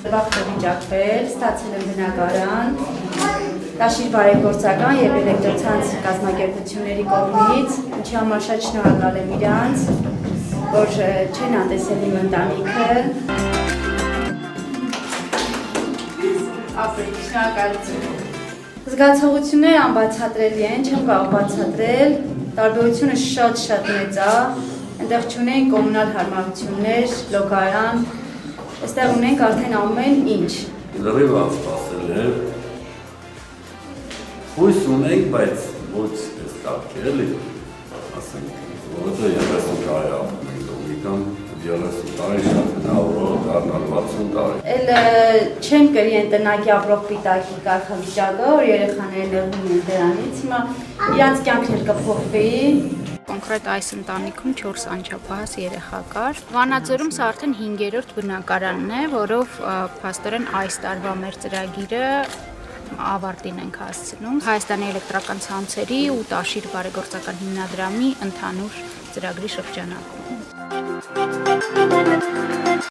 Վաղ վիճակվել, ստացել եմ բնակարան, Տաշիր բարեգործական և էլեկտրոցանց կազմակերպությունների կողմից, ինչի համար շատ շնորհակալ եմ իրանց, որ չեն անտեսել իմ ընտանիքը։ Ապրիլ, շնորհակալություն։ Զգացողությունները անբացատրելի են, չեմ կարող բացատրել, տարբերությունը շատ մեծ է, այնտեղ չունենք կոմունալ հարմարություններ, լոգարան, այստեղ ունենք արդեն ամեն ինչ։ Լրիվ անսպասել է, հույս ունենք, բայց ոչ այս տակ էլի, ասենք, որովհետև 30 տարի ապրում ենք լոգիկան, 30 տարի շատ հնարավոր դառնալ 60 տարի։ Էլ չեմ կրի այն տնագի ապրող պիտակի կարգավիճակը, որ երեխաները լեղում են դրանից, հիմա իրանց կյանքն էլ կփոխվի։ Կոնկրետ այս ընտանիքում 4 անչափահաս երեխա կար։ Վանաձորում սա արդեն 5-րդ բնակարանն է, որով փաստորեն այս տարվա մեր ծրագիրը ավարտին ենք հասցնում։ Հայաստանի էլեկտրական ցանցերի ու Տաշիր բարեգործական հիմնադրամի ընդհանուր ծրագրի շրջանակում։